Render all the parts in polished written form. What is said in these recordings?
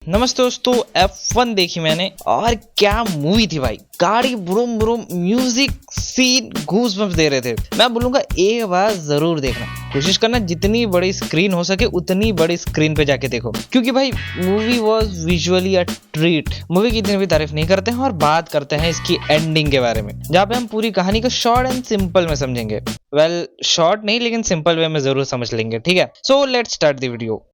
नमस्ते दोस्तों, F1 देखी मैंने और क्या मूवी थी भाई। गाड़ी vroom vroom, music, scene goosebumps दे रहे थे। मैं बोलूंगा एक बार जरूर देखना, कोशिश करना जितनी बड़ी स्क्रीन हो सके उतनी बड़ी स्क्रीन पे जाके देखो, क्योंकि भाई movie was visually a treat. Movie की इतनी भी तारीफ नहीं करते हैं और बात करते हैं इसकी एंडिंग के बारे में, जहाँ पे हम पूरी कहानी को शॉर्ट एंड सिंपल में समझेंगे। वेल, शॉर्ट नहीं लेकिन सिंपल वे में जरूर समझ लेंगे, ठीक है। So let's start the video.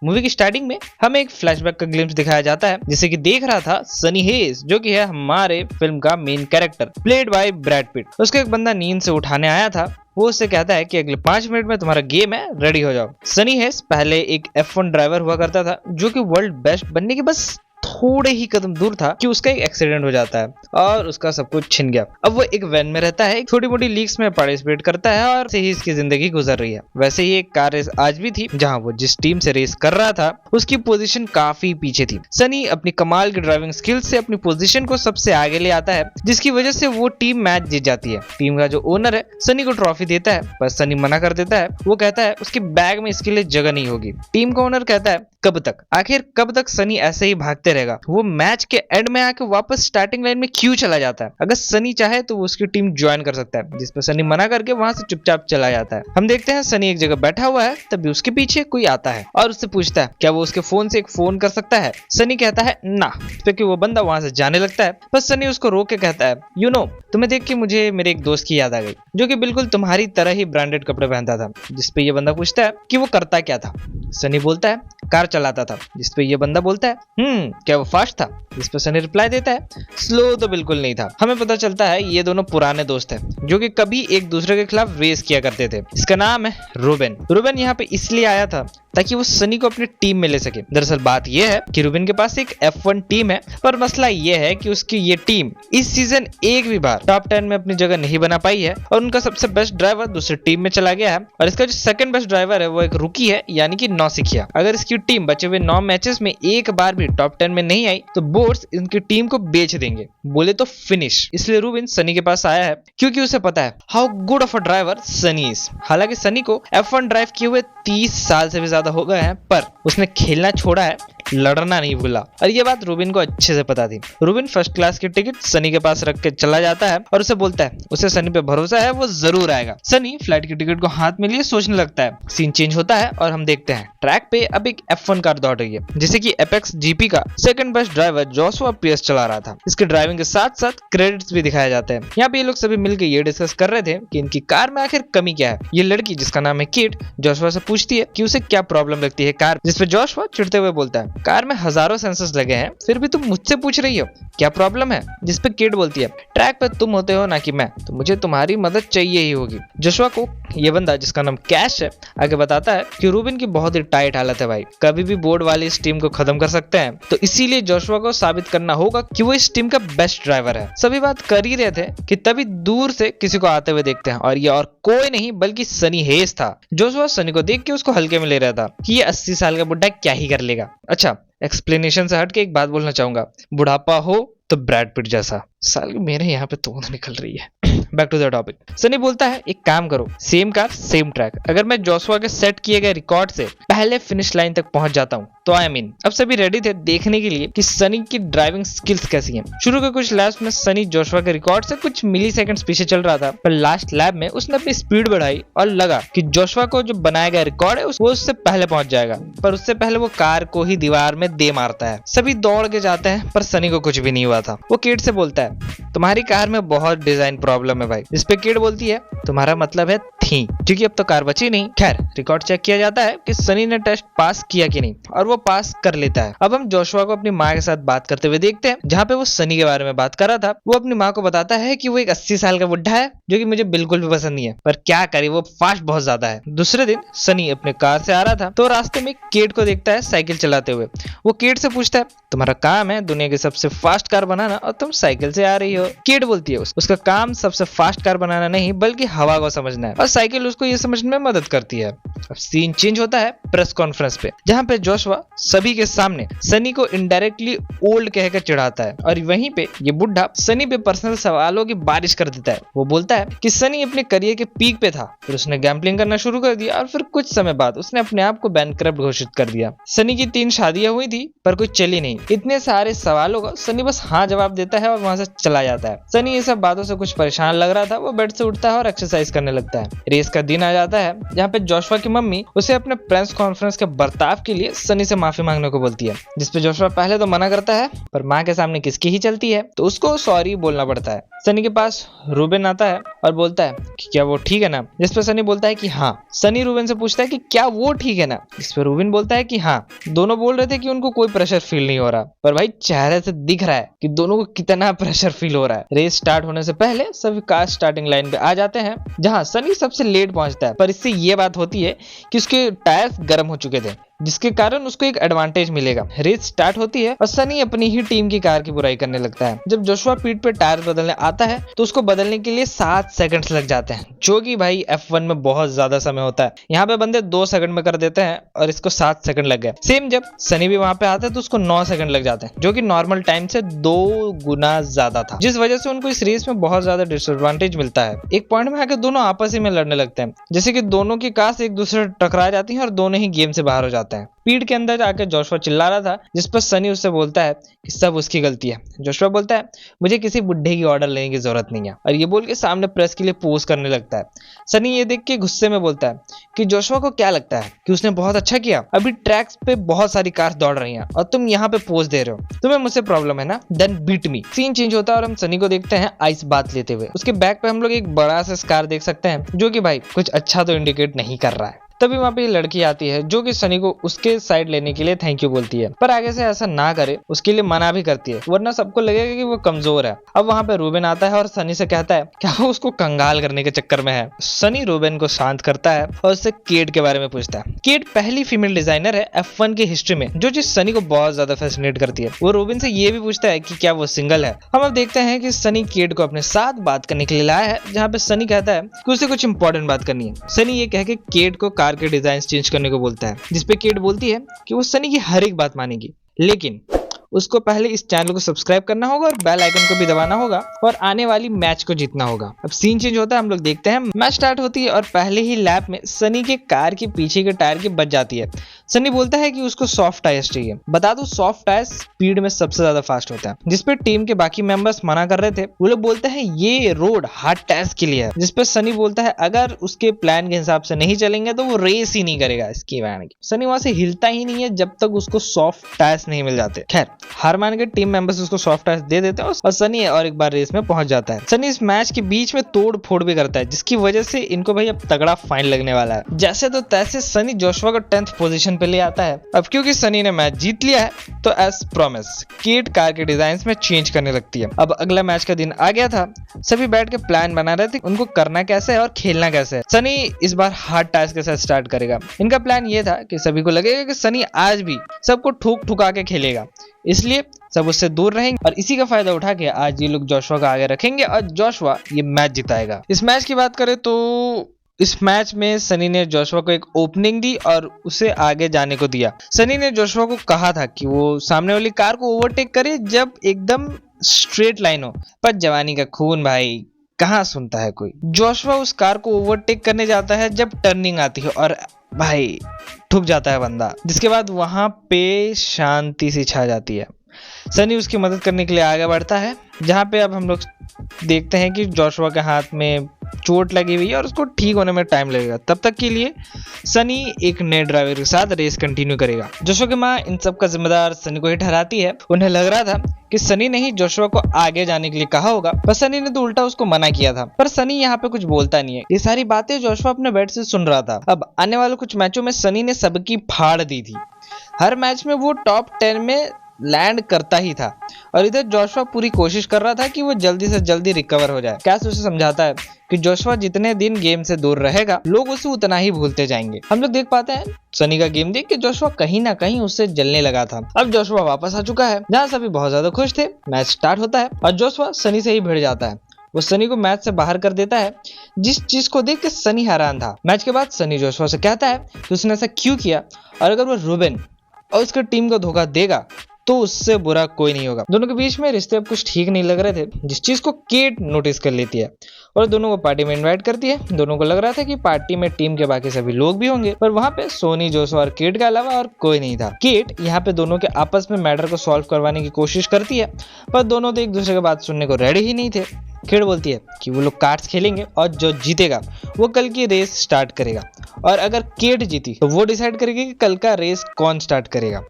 Movie की स्टार्टिंग में हमें एक फ्लैशबैक का ग्लिम्स दिखाया जाता है, जिसे कि देख रहा था सनी हेस, जो कि है हमारे फिल्म का main character, played by Brad Pitt. उसको एक बंदा नींद से उठाने आया था। वो उससे कहता है कि अगले 5 मिनट में तुम्हारा गेम है, रेडी हो जाओ। सनी हेस पहले एक F1 ड्राइवर हुआ करता था, जो कि वर्ल्ड बेस्ट बनने के बस थोड़े ही कदम दूर था कि उसका एक एक्सीडेंट हो जाता है और उसका सब कुछ छिन गया। अब वो एक वैन में रहता है, छोटी मोटी लीग्स में पार्टिसिपेट करता है और से ही इसकी जिंदगी गुजर रही है। वैसे ही एक कार रेस आज भी थी, जहां वो जिस टीम से रेस कर रहा था उसकी पोजीशन काफी पीछे थी। सनी अपनी कमाल की ड्राइविंग स्किल्स से अपनी पोजीशन को सबसे आगे ले आता है, जिसकी वजह से वो टीम मैच जीत जाती है। टीम का जो ओनर है सनी को ट्रॉफी देता है, पर सनी मना कर देता है। वो कहता है उसके बैग में इसके लिए जगह नहीं होगी। टीम का ओनर कहता है कब तक, आखिर कब तक सनी ऐसे ही भागते रहेगा। वो मैच के एंड में आके वापस स्टार्टिंग लाइन में क्यों चला जाता है। अगर सनी चाहे तो वो उसकी टीम ज्वाइन कर सकता है, जिस पर सनी मना करके वहां से चुपचाप चला जाता है। हम देखते हैं सनी एक जगह बैठा हुआ है, तभी उसके पीछे कोई आता है और उससे पूछता है क्या वो उसके फोन से एक फोन कर सकता है। सनी कहता है ना, क्योंकि वो बंदा वहां से जाने लगता है। बस सनी उसको रोक के कहता है यू नो, तुम्हें देख के मुझे मेरे एक दोस्त की याद आ गई, जो कि बिल्कुल तुम्हारी तरह ही ब्रांडेड कपड़े पहनता था। जिसपे ये बंदा पूछता है कि वो करता क्या था। सनी बोलता है कार चलाता था। जिसपे ये बंदा बोलता है क्या वो फास्ट था। जिस पर सनी रिप्लाई देता है स्लो तो बिल्कुल नहीं था। हमें पता चलता है ये दोनों पुराने दोस्त हैं, जो कि कभी एक दूसरे के खिलाफ रेस किया करते थे। इसका नाम है रूबेन। रूबेन यहाँ पे इसलिए आया था ताकि वो सनी को अपनी टीम में ले सके। दरअसल बात यह है कि रूबेन के पास एक F1 टीम है, पर मसला यह है कि उसकी ये टीम इस सीजन एक भी बार टॉप 10 में अपनी जगह नहीं बना पाई है और उनका सबसे बेस्ट ड्राइवर दूसरी टीम में चला गया है। और इसका जो सेकंड बेस्ट ड्राइवर है वो एक रुकी है, यानी कि नौसिखिया। अगर इसकी टीम बचे हुए 9 मैचेस में एक बार भी टॉप 10 में नहीं आई तो बोर्ड्स इनकी टीम को बेच देंगे, बोले तो फिनिश। इसलिए रूबेन सनी के पास आया है, क्योंकि उसे पता है how good of a driver Sunny is. हालांकि सनी को F1 ड्राइव किए हुए 30 साल से भी ज्यादा हो गए हैं, पर उसने खेलना छोड़ा है, लड़ना नहीं भूला। और ये बात रूबेन को अच्छे से पता थी। रूबेन फर्स्ट क्लास की टिकट सनी के पास रख के चला जाता है और उसे बोलता है उसे सनी पे भरोसा है, वो जरूर आएगा। सनी फ्लाइट की टिकट को हाथ में लिए सोचने लगता है। सीन चेंज होता है और हम देखते हैं ट्रैक पे अब एक F1 कार दौड़ रही है, जिसे कि एपेक्स जीपी का second best driver Joshua Pierce चला रहा था। इसके ड्राइविंग के साथ साथ क्रेडिट्स भी दिखाए जाते हैं। यहाँ पे ये लोग सभी मिलकर ये डिस्कस कर रहे थे कि इनकी कार में आखिर कमी क्या है। ये लड़की जिसका नाम है किट जोशुआ से पूछती है कि उसे क्या प्रॉब्लम लगती है कार, जिसपे जोशुआ चिढ़ते हुए बोलता है कार में हजारों सेंसर्स लगे हैं, फिर भी तुम मुझसे पूछ रही हो क्या प्रॉब्लम है। जिसपे किट बोलती है ट्रैक पे तुम होते हो ना कि मैं, तो मुझे तुम्हारी मदद चाहिए ही होगी। जोशुआ को ये बंदा जिसका नाम कैश है आगे बताता है कि रूबेन की बहुत ही टाइट हालत है भाई, कभी भी बोर्ड वाली इस टीम को खत्म कर सकते हैं। तो इसीलिए जोशुआ को साबित करना होगा कि वो इस टीम का बेस्ट ड्राइवर है। सभी बात कर ही रहे थे कि तभी दूर से किसी को आते हुए देखते हैं, और ये और कोई नहीं बल्कि सनी हेस था। जोशुआ सनी को देख के उसको हल्के में ले रहा था कि ये 80 साल का बुढ़ा क्या ही कर लेगा। अच्छा, एक्सप्लेनेशन से हट के एक बात बोलना चाहूंगा, बुढ़ापा हो तो ब्रैड पिट जैसा। साल मेरे यहाँ पे तो निकल रही है। Back to the topic. Sunny बोलता है एक काम करो, सेम कार सेम ट्रैक। अगर मैं जोशुआ के सेट किए गए रिकॉर्ड से पहले फिनिश लाइन तक पहुंच जाता हूं तो आई मीन। अब सभी रेडी थे देखने के लिए कि सनी की ड्राइविंग स्किल्स कैसी हैं। शुरू के कुछ लैप्स में सनी जोशुआ के रिकॉर्ड से कुछ मिली सेकंड्स पीछे चल रहा था, पर लास्ट लैप में उसने अपनी स्पीड बढ़ाई और लगा कि जोशुआ को जो बनाया गया रिकॉर्ड है वो उससे पहले पहुंच जाएगा। पर उससे पहले वो कार को ही दीवार में दे मारता है। सभी दौड़ के जाते हैं, पर सनी को कुछ भी नहीं हुआ था। वो किड से बोलता है तुम्हारी कार में बहुत डिजाइन प्रॉब्लम है भाई। इस पे किड बोलती है तुम्हारा मतलब है थी, क्योंकि अब तो कार बची नहीं। खैर, रिकॉर्ड चेक किया जाता है कि सनी ने टेस्ट पास किया कि नहीं, और वो पास कर लेता है। अब हम जोशुआ को अपनी माँ के साथ बात करते हुए देखते हैं, जहाँ पे वो सनी के बारे में बात कर रहा था। वो अपनी माँ को बताता है कि वो एक 80 साल का बुढ़ा है, जो कि मुझे बिल्कुल भी पसंद नहीं है, पर क्या करे वो फास्ट बहुत ज्यादा है। दूसरे दिन सनी अपने कार से आ रहा था तो रास्ते में केट को देखता है साइकिल चलाते हुए। वो केट से पूछता है तुम्हारा काम है दुनिया की सबसे फास्ट कार बनाना और तुम साइकिल से आ रही हो। केट बोलती है उसका काम सबसे फास्ट कार बनाना नहीं बल्कि हवा को समझना है, और साइकिल उसको ये समझने में मदद करती है। अब सीन चेंज होता है प्रेस कॉन्फ्रेंस पे, जहाँ पे जोशुआ सभी के सामने सनी को इनडायरेक्टली ओल्ड कहकर चिढ़ाता है और वहीं पे ये बुढ़ा सनी पे पर्सनल सवालों की बारिश कर देता है। वो बोलता है कि सनी अपने करियर के पीक पे था, फिर उसने गैम्बलिंग करना शुरू कर दिया और फिर कुछ समय बाद उसने अपने आप को बैंकक्रप्ट घोषित कर दिया। सनी की 3 शादियां हुई थी पर कुछ चली नहीं। इतने सारे सवालों का सनी बस हाँ जवाब देता है और वहां से चला जाता है। सनी ये सब बातों से कुछ परेशान लग रहा था। वो बेड से उठता है और एक्सरसाइज करने लगता है। रेस का दिन आ जाता है जहाँ पे जोशुआ की मम्मी उसे अपने प्रेस कॉन्फ्रेंस के बर्ताव के लिए सनी से माफी मांगने को बोलती है, जिसपे जोशुआ पहले तो मना करता है पर माँ के सामने किसकी ही चलती है तो उसको सॉरी बोलना पड़ता है। सनी के पास रूबेन आता है और बोलता है कि क्या वो ठीक है ना, जिस पर सनी बोलता है कि हाँ। सनी रूबेन से पूछता है कि क्या वो ठीक है ना, जिस पर रूबेन बोलता है कि हाँ। दोनों बोल रहे थे कि उनको कोई प्रेशर फील नहीं हो रहा, पर भाई चेहरे से दिख रहा है कि दोनों को कितना प्रेशर फील हो रहा है। रेस स्टार्ट होने से पहले सभी कार स्टार्टिंग लाइन पे आ जाते हैं, जहाँ सनी सबसे लेट पहुंचता है, पर इससे ये बात होती है कि उसके टायर्स गर्म हो चुके थे, जिसके कारण उसको एक एडवांटेज मिलेगा। रेस स्टार्ट होती है और सनी अपनी ही टीम की कार की बुराई करने लगता है। जब जोशुआ पीठ पे टायर बदलने आता है तो उसको बदलने के लिए 7 सेकंड्स लग जाते हैं, जो कि भाई F1 में बहुत ज्यादा समय होता है। यहाँ पे बंदे 2 सेकंड में कर देते हैं और इसको 7 सेकंड लग गए। सेम जब सनी भी वहां पे आता है तो उसको 9 सेकंड लग जाते हैं, जो कि नॉर्मल टाइम से 2 गुना ज्यादा था, जिस वजह से उनको इस रेस में बहुत ज्यादा डिसएडवांटेज मिलता है। एक पॉइंट में आकर दोनों आपस ही में लड़ने लगते हैं, जैसे कि दोनों की कार एक दूसरे से टकरा जाती है और दोनों ही गेम से बाहर हो जाते हैं। पीठ के अंदर आकर जोशुआ चिल्ला रहा था, जिस पर सनी उससे बोलता है कि सब उसकी गलती है। जोशुआ बोलता है मुझे किसी बुढ़े की ऑर्डर लेने की जरूरत नहीं है, और ये बोल के सामने प्रेस के लिए पोज करने लगता है। सनी ये देख के गुस्से में बोलता है कि जोशुआ को क्या लगता है कि उसने बहुत अच्छा किया, अभी ट्रैक्स पे बहुत सारी कार्स दौड़ रही हैं और तुम यहाँ पे पोज दे रहे हो, तुम्हें मुझसे प्रॉब्लम है ना, then beat me. Scene change होता है और हम सनी को देखते हैं आइस बात लेते हुए। उसके बैक पे हम लोग एक बड़ा सा स्कार देख सकते हैं, जो कि भाई कुछ अच्छा तो इंडिकेट नहीं कर रहा है। तभी वहां पे लड़की आती है जो कि सनी को उसके साइड लेने के लिए थैंक यू बोलती है, पर आगे से ऐसा ना करे उसके लिए मना भी करती है, वरना सबको लगेगा कि वो कमजोर है। अब वहां पे रूबेन आता है और सनी से कहता है क्या वो उसको कंगाल करने के चक्कर में है। सनी रूबेन को शांत करता है और उससे केट के बारे में पूछता है। केट पहली फीमेल डिजाइनर है F1 की हिस्ट्री में, जो चीज सनी को बहुत ज्यादा फैसिनेट करती है। वो रूबेन से ये भी पूछता है कि क्या वो सिंगल है। हम अब देखते हैं कि सनी केट को अपने साथ बात करने के लिए लाया है, जहाँ पे सनी कहता है कि उसे कुछ इंपॉर्टेंट बात करनी है। सनी ये कह के केट को कार के डिजाइन चेंज करने को बोलता है, जिसपे केट बोलती है कि वो सनी की हर एक बात मानेगी, लेकिन उसको पहले इस चैनल को सब्सक्राइब करना होगा और बेल आइकन को भी दबाना होगा और आने वाली मैच को जीतना होगा। अब सीन चेंज होता है, हम लोग देखते हैं मैच स्टार्ट होती है और पहले ही लैप में सनी के कार के पीछे के टायर की बच जाती है। सनी बोलता है कि उसको सॉफ्ट टायर्स चाहिए। बता दो सॉफ्ट टायर्स स्पीड में सबसे ज्यादा फास्ट होता है, जिसपे टीम के बाकी मेंबर्स मना कर रहे थे। वो लोग बोलते हैं ये रोड हार्ड टायर्स के लिए है, जिसपे सनी बोलता है अगर उसके प्लान के हिसाब से नहीं चलेंगे तो वो रेस ही नहीं करेगा इसकी वैन की। सनी वहां से हिलता ही नहीं है जब तक उसको सॉफ्ट टायर्स नहीं मिल जाते। खैर हार मान के टीम मेंबर्स उसको सॉफ्ट टायर्स दे देते हैं और सनी और एक बार रेस में पहुंच जाता है। सनी इस मैच के बीच में तोड़ फोड़ भी करता है, जिसकी वजह से इनको भाई अब तगड़ा फाइन लगने वाला है। जैसे तो तैसे सनी जोशुआ को 10th पोजीशन पे ले आता है। अब क्योंकि सनी ने मैच जीत लिया है तो एज प्रॉमिस केट कार के डिजाइन में चेंज करने लगती है। अब अगला मैच का दिन आ गया था, सभी बैठ के प्लान बना रहे थे उनको करना कैसे है और खेलना कैसे है। सनी इस बार हार्ड टायर्स के साथ स्टार्ट करेगा। इनका प्लान ये था कि सभी को लगेगा कि सनी आज भी सबको ठोक ठुका के खेलेगा, इसलिए सब उससे दूर रहेंगे और इसी का फायदा उठा के आज ये लोग जोशुआ का आगे रखेंगे और जोशुआ ये मैच जिताएगा। इस मैच की बात करें तो इस मैच में सनी ने जोशुआ को एक ओपनिंग दी और उसे आगे जाने को दिया। सनी ने जोशुआ को कहा था कि वो सामने वाली कार को ओवरटेक करे जब एकदम स्ट्रेट लाइन हो, पर जवानी का खून भाई कहाँ सुनता है कोई। जोशुआ उस कार को ओवरटेक करने जाता है जब टर्निंग आती है और भाई ठुक जाता है बंदा, जिसके बाद वहां पे शांति सी छा जाती है। सनी उसकी मदद करने के लिए आगे बढ़ता है, जहां पे अब हम लोग देखते हैं कि जोशुआ के हाथ में चोट लगी हुई है और उसको ठीक होने में टाइम लगेगा। तब तक के लिए सनी एक नए ड्राइवर के साथ रेस कंटिन्यू करेगा। जोशुआ की माँ इन सब का जिम्मेदार सनी को ही ठहराती है। उन्हें लग रहा था कि सनी ने ही जोशुआ को आगे जाने के लिए कहा होगा, पर सनी ने तो उल्टा उसको मना किया था। पर सनी यहाँ पे कुछ बोलता नहीं है। ये सारी बातें जोशुआ अपने बेड से सुन रहा था। अब आने वाले कुछ मैचों में सनी ने सबकी फाड़ दी थी। हर मैच में वो टॉप 10 में लैंड करता ही था और इधर जोशुआ पूरी कोशिश कर रहा था कि वो जल्दी से जल्दी रिकवर हो जाए। कैस उसे समझाता है कि जोशुआ जितने दिन गेम से दूर रहेगा लोग उसे उतना ही भूलते जाएंगे। हम लोग देख पाते हैं सनी का गेम देख के जोशुआ कहीं ना कहीं उससे जलने लगा था। अब जोशुआ वापस आ चुका है, जहाँ सभी बहुत ज्यादा खुश थे। मैच स्टार्ट होता है और जोशुआ सनी से ही भिड़ जाता है। वो सनी को मैच से बाहर कर देता है, जिस चीज को देख के सनी हैरान था। मैच के बाद सनी जोशुआ से कहता है कि उसने ऐसा क्यों किया, और अगर वो रूबेन और उसकी टीम को धोखा देगा तो उससे बुरा कोई नहीं होगा। दोनों के बीच में रिश्ते अब कुछ ठीक नहीं लग रहे थे, जिस चीज को केट नोटिस कर लेती है और दोनों को पार्टी में इनवाइट करती है। दोनों को लग रहा था कि पार्टी में टीम के बाकी सभी लोग भी होंगे, पर वहां पे सोनी, जोशुआ और केट के अलावा और कोई नहीं था। केट यहाँ पे दोनों के आपस में मैटर को सॉल्व करवाने की कोशिश करती है, पर दोनों तो एक दूसरे की बात सुनने को रेडी ही नहीं थे। केट बोलती है कि वो लोग कार्ड्स खेलेंगे और जो जीतेगा वो कल की रेस स्टार्ट करेगा, और अगर केट जीती तो वो डिसाइड करेगी कि कल का रेस कौन स्टार्ट करेगा।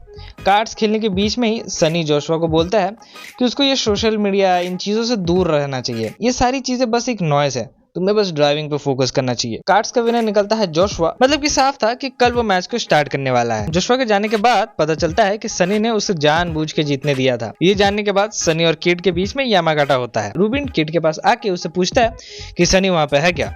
कार्ड्स खेलने के बीच में ही सनी जोशुआ को बोलता है कि उसको ये सोशल मीडिया, इन चीजों से दूर रहना चाहिए, ये सारी चीजें बस एक नॉइज है, तुम्हें बस ड्राइविंग पे फोकस करना चाहिए। कार्ड्स का विनर निकलता है जोशुआ, मतलब कि साफ था कि कल वो मैच को स्टार्ट करने वाला है। जोशुआ के जाने के बाद पता चलता है कि सनी ने उसे जानबूझ के जीतने दिया था। ये जानने के बाद सनी और केट के बीच में यामागाटा होता है। रूबिन केट के पास आके उससे पूछता है कि सनी वहां पे है क्या,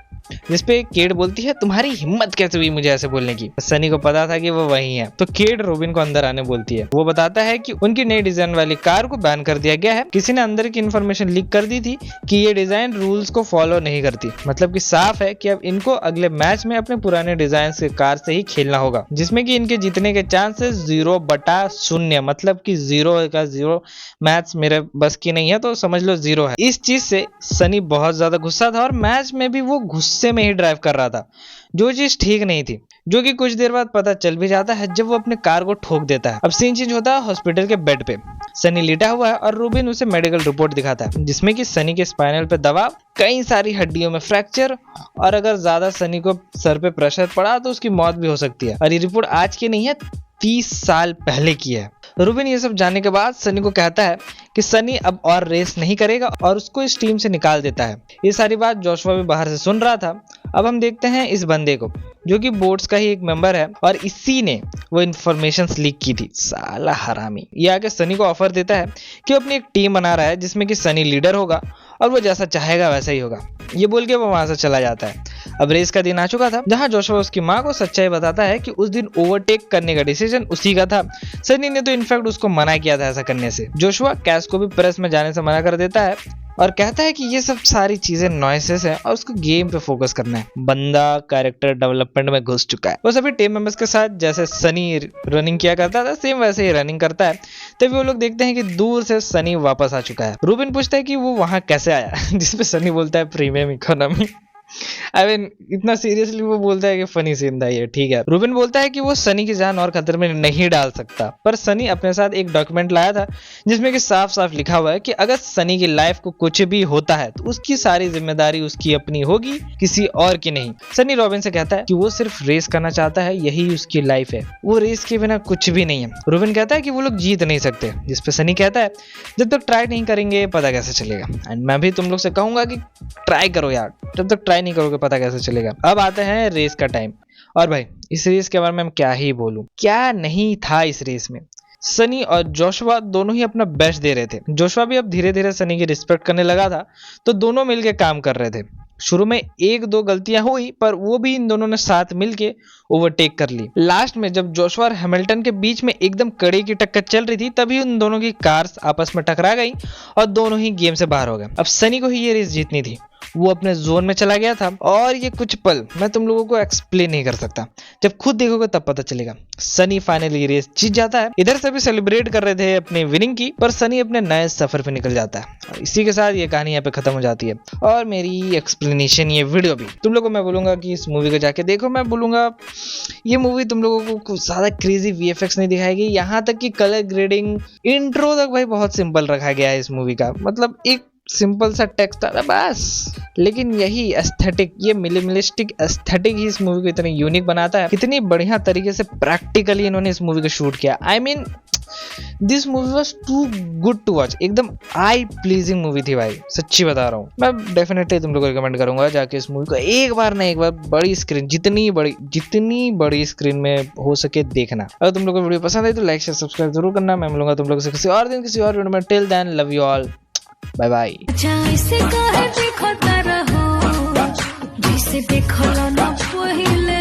जिसपे केट बोलती है तुम्हारी हिम्मत कैसे हुई मुझे ऐसे बोलने की। सनी को पता था कि वो वही है, तो केट रूबिन को अंदर आने बोलती है। वो बताता है कि उनकी नई डिजाइन वाली कार को बैन कर दिया गया है, किसी ने अंदर की इन्फॉर्मेशन लीक कर दी थी कि ये डिजाइन रूल्स को फॉलो नहीं करती। मतलब कि साफ है कि अब इनको अगले मैच में अपने पुराने डिजाइन के कार से ही खेलना होगा, जिसमें कि इनके जीतने के चांसेस 0/0, मतलब कि 0 का 0 मैच मेरे बस की नहीं है, तो समझ लो 0 है। इस चीज से सनी बहुत ज्यादा गुस्सा था और मैच में भी वो गुस्से में ही ड्राइव कर रहा था, जो चीज ठीक नहीं थी, जो कि कुछ देर बाद पता चल भी जाता है जब वो अपने कार को ठोक देता है। अब सीन चेंज होता है हॉस्पिटल के बेड पे। सनी लेटा हुआ है और रूबिन उसे मेडिकल रिपोर्ट दिखाता है, जिसमें कि सनी के स्पाइनल पे दबाव, कई सारी हड्डियों में फ्रैक्चर, और अगर ज्यादा सनी को सर पे प्रेशर पड़ा तो उसकी मौत भी हो सकती है। और ये रिपोर्ट आज की नहीं है, 30 साल पहले की है। रूबिन ये सब जानने के बाद सनी को कहता है कि सनी अब और रेस नहीं करेगा और उसको इस टीम से निकाल देता है। ये सारी बात जोशुआ भी बाहर से सुन रहा था। अब हम देखते हैं इस बंदे को, जो कि बोर्ड्स का ही एक मेंबर है, और इसी ने वो इन्फॉर्मेशन लीक की थी। साला हरामी। ये आके सनी को ऑफर देता है कि वो अपनी एक टीम बना रहा है, जिसमें कि सनी लीडर होगा और वो जैसा चाहेगा वैसा ही होगा। ये बोल के वो वहां से चला जाता है। अब रेस का दिन आ चुका था, जहां जोशुआ उसकी माँ को सच्चाई बताता है कि उस दिन ओवरटेक करने का डिसीजन उसी का था। सनी ने तो इनफैक्ट उसको मना किया था ऐसा करने से। जोशुआ कैश को भी प्रेस में जाने से मना कर देता है और कहता है कि ये सब सारी चीजें नॉइसेस है और उसको गेम पे फोकस करना है। बंदा कैरेक्टर डेवलपमेंट में घुस चुका है। वो सभी टीम मेंबर्स के साथ जैसे सनी रनिंग किया करता था, सेम वैसे ही रनिंग करता है। तभी वो लोग देखते हैं कि दूर से सनी वापस आ चुका है। रूबिन पूछता है कि वो वहां कैसे आया, जिसपे सनी बोलता है प्रीमियम इकोनॉमी। आई मीन इतना सीरियसली वो बोलता है कि फनी सीन था ये, ठीक है। रूबिन बोलता है कि वो सनी की जान और खतरे में नहीं डाल सकता, पर सनी अपने साथ एक डॉक्यूमेंट लाया था जिसमें कि साफ साफ लिखा हुआ है कि अगर सनी की लाइफ को कुछ भी होता है तो उसकी सारी जिम्मेदारी उसकी अपनी होगी, किसी और की नहीं। सनी रॉबिन से कहता है कि वो सिर्फ रेस करना चाहता है, यही उसकी लाइफ है, वो रेस के बिना कुछ भी नहीं है। रूबिन कहता है कि वो लोग जीत नहीं सकते, जिसपे सनी कहता है जब तक ट्राई नहीं करेंगे पता कैसे चलेगा। एंड मैं भी तुम लोग से कहूंगा कि ट्राई करो यार, जब तक ट्राई नहीं करोगे पता कैसे चलेगा। अब आते हैं रेस का टाइम, और भाई इस रेस के बारे में क्या ही बोलूं, क्या नहीं था इस रेस में। सनी और जोशुआ दोनों ही अपना बेस्ट दे रहे थे। जोशुआ भी अब धीरे धीरे सनी की रिस्पेक्ट करने लगा था, तो दोनों मिलके काम कर रहे थे। शुरू में 1-2 गलतियां हुई, पर वो भी इन दोनों ने साथ मिलके ओवरटेक कर ली। लास्ट में जब जोशुआ और हैमिल्टन के बीच में एकदम कड़े की टक्कर चल रही थी, तभी उन दोनों की कार्स आपस में टकरा गई और दोनों ही गेम से बाहर हो गए। अब सनी को ही ये रेस जीतनी थी, वो अपने जोन में चला गया था, और ये कुछ पल मैं तुम लोगों को एक्सप्लेन नहीं कर सकता, जब खुद देखोगे तब पता चलेगा। सनी फाइनली रेस जीत जाता है। इधर से भी सेलिब्रेट कर रहे थे अपनी विनिंग की, पर सनी अपने नए सफर पे निकल जाता है। और इसी के साथ ये कहानी यहाँ पे खत्म हो जाती है, और मेरी एक्सप्लेनेशन, ये वीडियो भी तुम लोगों को मैं बोलूंगा कि इस मूवी को जाके देखो। मैं बोलूंगा ये मूवी तुम लोगों को कुछ ज्यादा क्रेजी वीएफएक्स नहीं दिखाएगी, यहाँ तक कि कलर ग्रेडिंग, इंट्रो तक भाई बहुत सिंपल रखा गया है इस मूवी का। मतलब एक सिंपल सा टेक्स्ट आता बस, लेकिन यही एस्थेटिक, ये मिनिमलिस्टिक एस्थेटिक ही इस मूवी को इतनी यूनिक बनाता है। कितनी बढ़िया तरीके से प्रैक्टिकली इन्होंने इस मूवी को शूट किया। I mean this movie was too good to watch, एकदम आई प्लीजिंग मूवी थी भाई, सच्ची बता रहा हूँ। मैं डेफिनेटली तुम लोग को रिकमेंड करूंगा जाके इस मूवी को एक बार बड़ी स्क्रीन, जितनी बड़ी स्क्रीन में हो सके देखना। अगर तुम लोग को वीडियो पसंद आई तो लाइक शेयर सब्सक्राइब जरूर करना। मैं मिलूंगा तुम लोग से किसी और दिन किसी और वीडियो में। Till then love you all, bye bye. जैसे देखो ना पहिले